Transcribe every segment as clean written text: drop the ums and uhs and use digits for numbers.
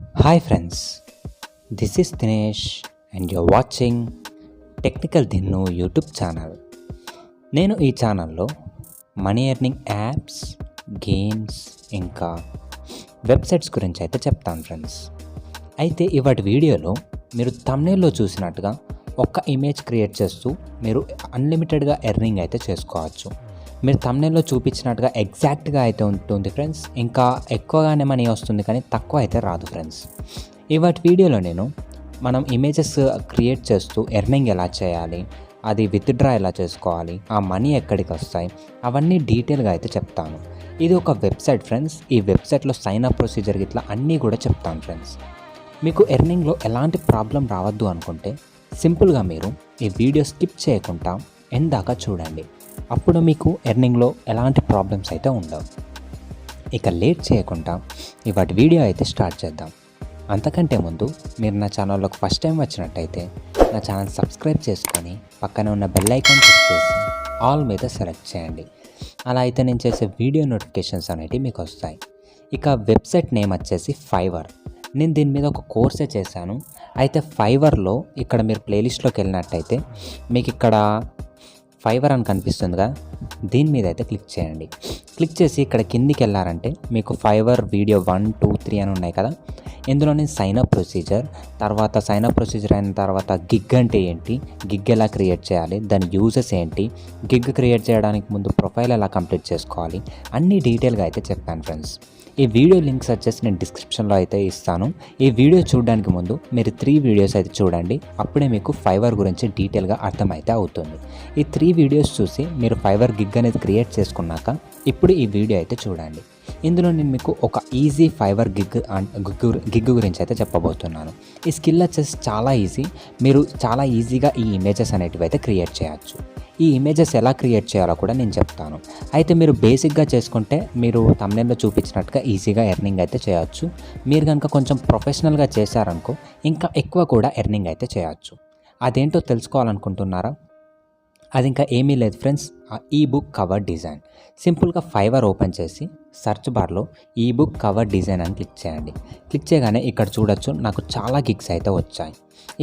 Hi friends, this is Dinesh and you're watching Technicaldinnu YouTube channel. నేను ఈ ఛానల్లో money earning apps, games ఇంకా websites గురించి అయితే చెప్తాను ఫ్రెండ్స్. అయితే ఇవాటి వీడియోలో మీరు థంబ్నెయిల్లో చూసినట్టుగా ఒక్క ఇమేజ్ క్రియేట్ చేస్తూ మీరు అన్లిమిటెడ్గా ఎర్నింగ్ అయితే చేసుకోవచ్చు. మీరు థంబ్నెయిల్లో చూపించినట్టుగా ఎగ్జాక్ట్గా అయితే ఉంటుంది ఫ్రెండ్స్. ఇంకా ఎక్కువగానే మనీ వస్తుంది కానీ తక్కువ అయితే రాదు ఫ్రెండ్స్. ఇవాటి వీడియోలో నేను మనం ఇమేజెస్ క్రియేట్ చేస్తూ ఎర్నింగ్ ఎలా చేయాలి, అది విత్డ్రా ఎలా చేసుకోవాలి, ఆ మనీ ఎక్కడికి వస్తాయి, అవన్నీ డీటెయిల్గా అయితే చెప్తాను. ఇది ఒక వెబ్సైట్ ఫ్రెండ్స్. ఈ వెబ్సైట్లో సైన్ అప్ ప్రొసీజర్ ఇట్లా అన్నీ కూడా చెప్తాను ఫ్రెండ్స్. మీకు ఎర్నింగ్లో ఎలాంటి ప్రాబ్లం రావద్దు అనుకుంటే సింపుల్గా మీరు ఈ వీడియో స్కిప్ చేయకుండా ఎండ్ దాకా చూడండి. అప్పుడు మీకు ఎర్నింగ్లో ఎలాంటి ప్రాబ్లమ్స్ అయితే ఉండవు. ఇక లేట్ చేయకుండా ఇవాటి వీడియో అయితే స్టార్ట్ చేద్దాం. అంతకంటే ముందు మీరు నా ఛానల్లోకి ఫస్ట్ టైం వచ్చినట్టయితే నా ఛానల్ సబ్స్క్రైబ్ చేసుకొని పక్కన ఉన్న బెల్ ఐకాన్ క్లిక్ చేసి ఆల్ మీద సెలెక్ట్ చేయండి. అలా అయితే నేను చేసే వీడియో నోటిఫికేషన్స్ అనేవి మీకు వస్తాయి. ఇక వెబ్సైట్ నేమ్ వచ్చేసి ఫైవర్. నేను దీని మీద ఒక కోర్సే చేశాను. అయితే ఫైవర్లో ఇక్కడ మీరు ప్లేలిస్ట్లోకి వెళ్ళినట్టయితే మీకు ఇక్కడ ఫైవర్ అని కనిపిస్తుందిగా, దీని మీద అయితే క్లిక్ చేయండి. క్లిక్ చేసి ఇక్కడ కిందికి వెళ్ళారంటే మీకు ఫైవర్ వీడియో 1, 2, 3 అని ఉన్నాయి కదా. ఇందులో నేను సైన్ అప్ ప్రొసీజర్, తర్వాత సైన్ అప్ ప్రొసీజర్ అయిన తర్వాత గిగ్ అంటే ఏంటి, గిగ్ ఎలా క్రియేట్ చేయాలి, దాని యూజెస్ ఏంటి, గిగ్ క్రియేట్ చేయడానికి ముందు ప్రొఫైల్ ఎలా కంప్లీట్ చేసుకోవాలి, అన్నీ డీటెయిల్గా అయితే చెప్పాను ఫ్రెండ్స్. ఈ వీడియో లింక్స్ వచ్చేసి నేను డిస్క్రిప్షన్లో అయితే ఇస్తాను. ఈ వీడియో చూడడానికి ముందు మీరు 3 వీడియోస్ అయితే చూడండి. అప్పుడే మీకు ఫైవర్ గురించి డీటెయిల్గా అర్థమైతే అవుతుంది. ఈ 3 వీడియోస్ చూసి మీరు ఫైవర్ గిగ్ అనేది క్రియేట్ చేసుకున్నాక ఇప్పుడు ఈ వీడియో అయితే చూడండి. ఇందులో నేను మీకు ఒక ఈజీ ఫైవర్ గిగ్ గురించి అయితే చెప్పబోతున్నాను. ఈ స్కిల్ వచ్చేసి చాలా ఈజీ. మీరు చాలా ఈజీగా ఈ ఇమేజెస్ అనేటివి అయితే క్రియేట్ చేయొచ్చు. ఈ ఇమేజెస్ ఎలా క్రియేట్ చేయాలో కూడా నేను చెప్తాను. అయితే మీరు బేసిక్గా చేసుకుంటే మీరు థంబ్నెయిల్లో చూపించినట్టుగా ఈజీగా ఎర్నింగ్ అయితే చేయొచ్చు. మీరు కనుక కొంచెం ప్రొఫెషనల్గా చేశారనుకో ఇంకా ఎక్కువ కూడా ఎర్నింగ్ అయితే చేయొచ్చు. అదేంటో తెలుసుకోవాలనుకుంటున్నారా? అది ఇంకా ఏమీ లేదు ఫ్రెండ్స్, ఈ బుక్ కవర్ డిజైన్. సింపుల్గా ఫైవర్ ఓపెన్ చేసి సెర్చ్ బార్లో ఈ బుక్ కవర్ డిజైన్ అని క్లిక్ చేయండి. క్లిక్ చేయగానే ఇక్కడ చూడొచ్చు నాకు చాలా గిగ్స్ అయితే వచ్చాయి.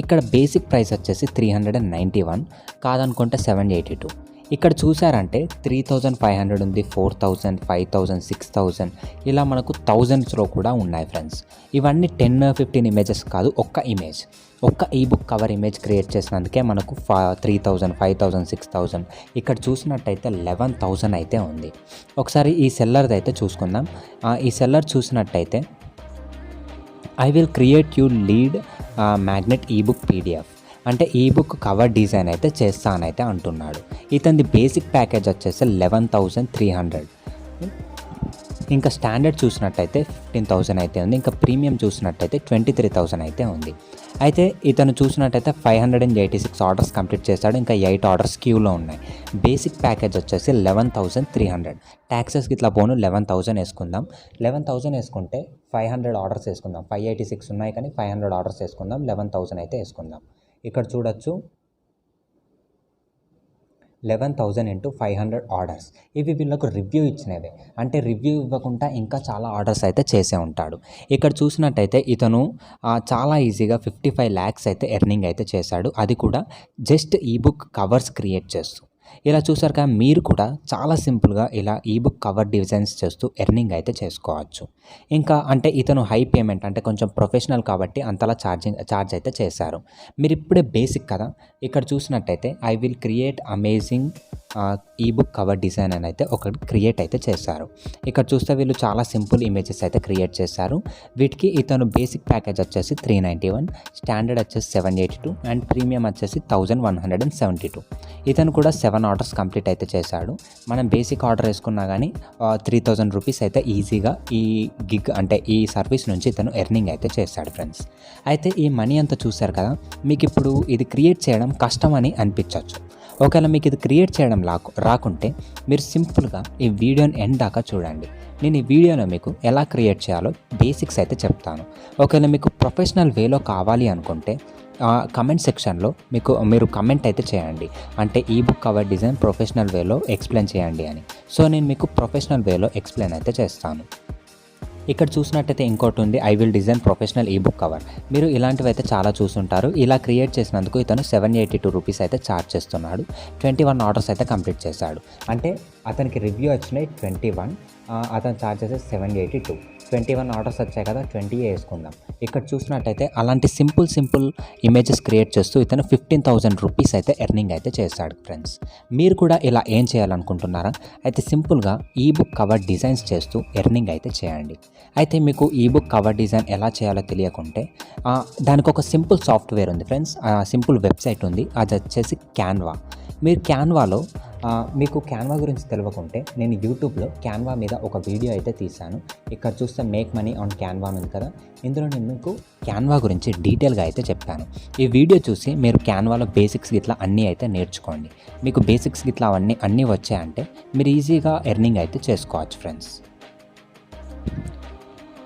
ఇక్కడ బేసిక్ ప్రైస్ వచ్చేసి 391, కాదనుకుంటే 782. ఇక్కడ చూసారంటే 3500 ఉంది, 4000, 5000, 6000 ఇలా మనకు థౌజండ్స్లో కూడా ఉన్నాయి ఫ్రెండ్స్. ఇవన్నీ 10-15 ఇమేజెస్ కాదు, ఒక్క ఇమేజ్, ఒక్క ఈ బుక్ కవర్ ఇమేజ్ క్రియేట్ చేసినందుకే మనకు 3000, 5000, 6000. ఇక్కడ చూసినట్టయితే 11,000 అయితే ఉంది. ఒకసారి ఈ సెల్లర్ది అయితే చూసుకుందాం. ఈ సెల్లర్ చూసినట్టయితే I will create you lead magnet ebook PDF అంటే ఈబుక్ కవర్ డిజైన్ అయితే చేస్తానైతే అంటున్నాడు. ఇతని బేసిక్ ప్యాకేజ్ వచ్చేసి 11,300. ఇంకా స్టాండర్డ్ చూసినట్టయితే 15,000 అయితే ఉంది. ఇంకా ప్రీమియం చూసినట్టయితే 23,000 అయితే ఉంది. అయితే ఇతను చూసినట్టయితే 586 ఆర్డర్స్ కంప్లీట్ చేశాడు. ఇంకా 8 ఆర్డర్స్ క్యూలో ఉన్నాయి. బేసిక్ ప్యాకేజ్ వచ్చేసి 11,300. ట్యాక్సెస్కి ఇట్లా పోను 11,000 వేసుకుందాం. 11,000 వేసుకుంటే 500 ఆర్డర్స్ వేసుకుందాం. 586 ఉన్నాయి కానీ 500 ఆర్డర్స్ వేసుకుందాం. 11,000 అయితే వేసుకుందాం. ఇక్కడ చూడొచ్చు 11,000 ఇంటూ 500 ఆర్డర్స్. ఇవి వీళ్ళకు రివ్యూ ఇచ్చినవే, అంటే రివ్యూ ఇవ్వకుండా ఇంకా చాలా ఆర్డర్స్ అయితే చేసే ఉంటాడు. ఇక్కడ చూసినట్టయితే ఇతను చాలా ఈజీగా 55 lakhs అయితే ఎర్నింగ్ అయితే చేశాడు. అది కూడా జస్ట్ ఈబుక్ కవర్స్ క్రియేట్ చేస్తూ. ఇలా చూసారు కదా, మీరు కూడా చాలా సింపుల్గా ఇలా ఈబుక్ కవర్ డిజైన్స్ చేస్తూ ఎర్నింగ్ అయితే చేసుకోవచ్చు. ఇంకా అంటే ఇతను హై పేమెంట్ అంటే కొంచెం ప్రొఫెషనల్ కాబట్టి అంతలా ఛార్జ్ అయితే చేశారు. మీరు ఇప్పుడే బేసిక్ కదా, ఇక్కడ చూసినట్టయితే I will create amazing ebook cover design అని అయితే ఒకటి క్రియేట్ అయితే చేశారు. ఇక్కడ చూస్తే వీళ్ళు చాలా సింపుల్ ఇమేజెస్ అయితే క్రియేట్ చేశారు. వీటికి ఇతను బేసిక్ ప్యాకేజ్ వచ్చేసి 391, స్టాండర్డ్ వచ్చేసి 782 అండ్ ప్రీమియం వచ్చేసి 1172. ఇతను కూడా 7 ఆర్డర్స్ కంప్లీట్ అయితే చేశాడు. మనం బేసిక్ ఆర్డర్ వేసుకున్నా కానీ 3,000 రూపీస్ అయితే ఈజీగా ఈ గిగ్ అంటే ఈ సర్వీస్ నుంచి ఇతను ఎర్నింగ్ అయితే చేశాడు ఫ్రెండ్స్. అయితే ఈ మనీ అంతా చూశారు కదా, మీకు ఇప్పుడు ఇది క్రియేట్ చేయడం కష్టమని అనిపించవచ్చు. ఒకవేళ మీకు ఇది క్రియేట్ చేయడం రాకుంటే మీరు సింపుల్గా ఈ వీడియోని ఎండ్ దాకా చూడండి. నేను ఈ వీడియోలో మీకు ఎలా క్రియేట్ చేయాలో బేసిక్స్ అయితే చెప్తాను. ఒకవేళ మీకు ప్రొఫెషనల్ వేలో కావాలి అనుకుంటే కమెంట్ సెక్షన్లో మీరు కమెంట్ అయితే చేయండి, అంటే ఈ బుక్ కవర్ డిజైన్ ప్రొఫెషనల్ వేలో ఎక్స్ప్లెయిన్ చేయండి అని. సో నేను మీకు ప్రొఫెషనల్ వేలో ఎక్స్ప్లెయిన్ అయితే చేస్తాను. ఇక్కడ చూసినట్టయితే ఇంకోటి ఉంది, I will design professional ebook cover. మీరు ఇలాంటివి అయితే చాలా చూసుంటారు. ఇలా క్రియేట్ చేసినందుకు ఇతను 782 రూపీస్ అయితే ఛార్జ్ చేస్తున్నాడు. 21 ఆర్డర్స్ అయితే కంప్లీట్ చేశాడు. అంటే అతనికి రివ్యూ వచ్చినాయి 21, అతను ఛార్జ్ చేసేది 782. 21 ఆర్డర్స్ వచ్చాయి కదా, 20 వేసుకుందాం. ఇక్కడ చూసినట్టయితే అలాంటి సింపుల్ ఇమేజెస్ క్రియేట్ చేస్తూ ఇతను 15,000 రూపీస్ అయితే ఎర్నింగ్ అయితే చేశాడు ఫ్రెండ్స్. మీరు కూడా ఇలా ఏం చేయాలనుకుంటున్నారా? అయితే సింపుల్గా ఈబుక్ కవర్ డిజైన్స్ చేస్తూ ఎర్నింగ్ అయితే చేయండి. అయితే మీకు ఈబుక్ కవర్ డిజైన్ ఎలా చేయాలో తెలియకుంటే దానికి ఒక సింపుల్ సాఫ్ట్వేర్ ఉంది ఫ్రెండ్స్, సింపుల్ వెబ్సైట్ ఉంది. అది వచ్చేసి క్యాన్వా. మీరు క్యాన్వాలో మీకు క్యాన్వా గురించి తెలియకుంటే నేను యూట్యూబ్లో క్యాన్వా మీద ఒక వీడియో అయితే తీశాను. ఇక్కడ చూస్తే మేక్ మనీ ఆన్ క్యాన్వా ఉంది కదా, ఇందులో నేను మీకు క్యాన్వా గురించి డీటెయిల్గా అయితే చెప్పాను. ఈ వీడియో చూసి మీరు క్యాన్వాలో బేసిక్స్ ఇట్లా అన్నీ అయితే నేర్చుకోండి. మీకు బేసిక్స్ ఇట్లా అన్నీ వచ్చాయంటే మీరు ఈజీగా ఎర్నింగ్ అయితే చేసుకోవచ్చు ఫ్రెండ్స్.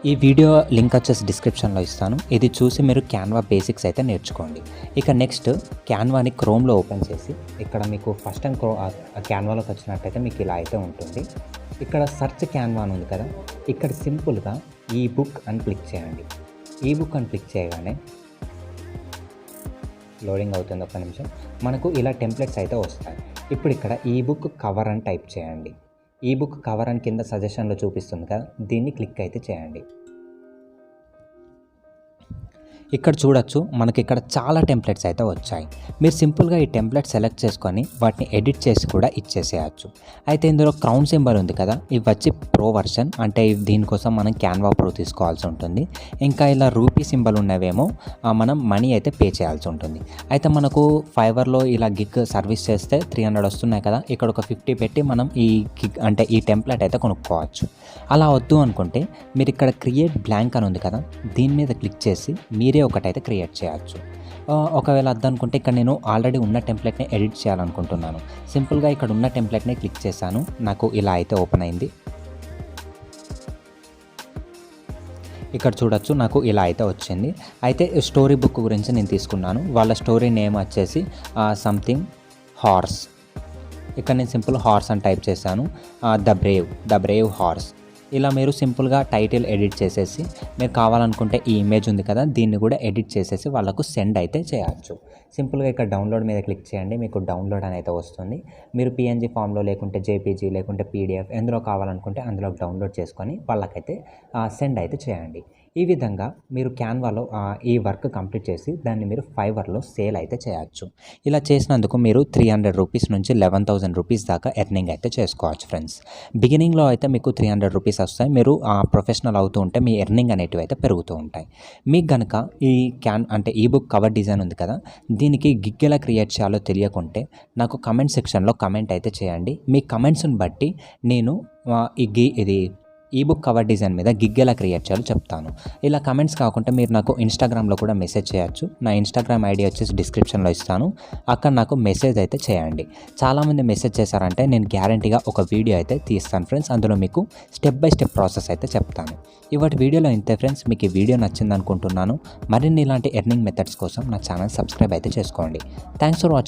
ఈ వీడియో లింక్ వచ్చేసి డిస్క్రిప్షన్లో ఇస్తాను. ఇది చూసి మీరు క్యాన్వా బేసిక్స్ అయితే నేర్చుకోండి. ఇక నెక్స్ట్ క్యాన్వాని క్రోమ్లో ఓపెన్ చేసి ఇక్కడ మీకు ఫస్ట్ టైం క్యాన్వాలోకి వచ్చినట్టయితే మీకు ఇలా అయితే ఉంటుంది. ఇక్కడ సెర్చ్ క్యాన్వా అని ఉంది కదా, ఇక్కడ సింపుల్గా ఈ బుక్ అని క్లిక్ చేయండి. ఈ బుక్ అని క్లిక్ చేయగానే లోడింగ్ అవుతుంది, ఒక్క నిమిషం. మనకు ఇలా టెంప్లెట్స్ అయితే వస్తాయి. ఇప్పుడు ఇక్కడ ఈ బుక్ కవర్ అని టైప్ చేయండి. ఈ బుక్ కవర్ అని కింద సజెషన్లో చూపిస్తుంది కదా, దీన్ని క్లిక్ అయితే చేయండి. ఇక్కడ చూడొచ్చు మనకి ఇక్కడ చాలా టెంప్లెట్స్ అయితే వచ్చాయి. మీరు సింపుల్గా ఈ టెంప్లెట్ సెలెక్ట్ చేసుకొని వాటిని ఎడిట్ చేసి కూడా ఇచ్చేసేయచ్చు. అయితే ఇందులో క్రౌన్ సింబల్ ఉంది కదా, ఇవి వచ్చి ప్రో వర్షన్, అంటే దీనికోసం మనం క్యాన్వా ప్రో తీసుకోవాల్సి ఉంటుంది. ఇంకా ఇలా రూపీ సింబల్ ఉన్నవేమో మనం మనీ అయితే పే చేయాల్సి ఉంటుంది. అయితే మనకు ఫైవర్లో ఇలా గిగ్ సర్వీస్ చేస్తే 300 వస్తున్నాయి కదా, ఇక్కడ ఒక 50 పెట్టి మనం ఈ గిగ్ అంటే ఈ టెంప్లెట్ అయితే కొనుక్కోవచ్చు. అలా వద్దు అనుకుంటే మీరు ఇక్కడ క్రియేట్ బ్లాంక్ అని ఉంది కదా, దీని మీద క్లిక్ చేసి మీరే ఒకటైతే క్రియేట్ చేయొచ్చు. ఒకవేళ అద్దనుకుంటే ఇక్కడ నేను ఆల్రెడీ ఉన్న టెంప్లెట్ని ఎడిట్ చేయాలనుకుంటున్నాను. సింపుల్గా ఇక్కడ ఉన్న టెంప్లెట్ని క్లిక్ చేశాను, నాకు ఇలా అయితే ఓపెన్ అయింది. ఇక్కడ చూడొచ్చు నాకు ఇలా అయితే వచ్చింది. అయితే స్టోరీ బుక్ గురించి నేను తీసుకున్నాను. వాళ్ళ స్టోరీ నేమ్ వచ్చేసి సంథింగ్ హార్స్. ఇక్కడ నేను సింపుల్ హార్స్ అని టైప్ చేశాను. The Brave horse. ఇలా మీరు సింపుల్గా టైటిల్ ఎడిట్ చేసేసి మీరు కావాలనుకుంటే ఈ ఇమేజ్ ఉంది కదా, దీన్ని కూడా ఎడిట్ చేసేసి వాళ్ళకు సెండ్ అయితే చేయొచ్చు. సింపుల్గా ఇక్కడ డౌన్లోడ్ మీద క్లిక్ చేయండి, మీకు డౌన్లోడ్ అని అయితే వస్తుంది. మీరు పిఎన్జీ ఫామ్లో లేకుంటే జేపీజీ లేకుంటే పీడిఎఫ్ ఎందులో కావాలనుకుంటే అందులో డౌన్లోడ్ చేసుకొని వాళ్ళకైతే సెండ్ అయితే చేయండి. ఈ విధంగా మీరు క్యాన్వాలో ఈ వర్క్ కంప్లీట్ చేసి దాన్ని మీరు ఫైవర్లో సేల్ అయితే చేయొచ్చు. ఇలా చేసినందుకు మీరు 300 రూపీస్ నుంచి 11,000 రూపీస్ దాకా ఎర్నింగ్ అయితే చేసుకోవచ్చు ఫ్రెండ్స్. బిగినింగ్లో అయితే మీకు 300 రూపీస్ వస్తాయి. మీరు ప్రొఫెషనల్ అవుతూ ఉంటే మీ ఎర్నింగ్ అనేటివి అయితే పెరుగుతూ ఉంటాయి. మీకు కనుక ఈ ఈ బుక్ కవర్ డిజైన్ ఉంది కదా, దీనికి గిగ్ ఎలా క్రియేట్ చేయాలో తెలియకుంటే నాకు కమెంట్ సెక్షన్లో కమెంట్ అయితే చేయండి. మీ కమెంట్స్ని బట్టి నేను ఇది ఈబుక్ కవర్ డిజైన్ మీద గిగ్ ఎలా క్రియేట్ చేయాలో చెప్తాను. ఇలా కమెంట్స్ కాకుండా మీరు నాకు ఇన్స్టాగ్రామ్లో కూడా మెసేజ్ చేయొచ్చు. నా ఇన్స్టాగ్రామ్ ఐడి వచ్చేసి డిస్క్రిప్షన్లో ఇస్తాను, అక్కడ నాకు మెసేజ్ అయితే చేయండి. చాలామంది మెసేజ్ చేశారంటే నేను గ్యారంటీగా ఒక వీడియో అయితే తీస్తాను ఫ్రెండ్స్, అందులో మీకు స్టెప్ బై స్టెప్ ప్రాసెస్ అయితే చెప్తాను. ఇవాటి వీడియోలో ఇంతే ఫ్రెండ్స్. మీకు ఈ వీడియో నచ్చింది అనుకుంటున్నాను. మరిన్ని ఇలాంటి ఎర్నింగ్ మెథడ్స్ కోసం నా ఛానల్ సబ్స్క్రైబ్ అయితే చేసుకోండి. Thanks for watching.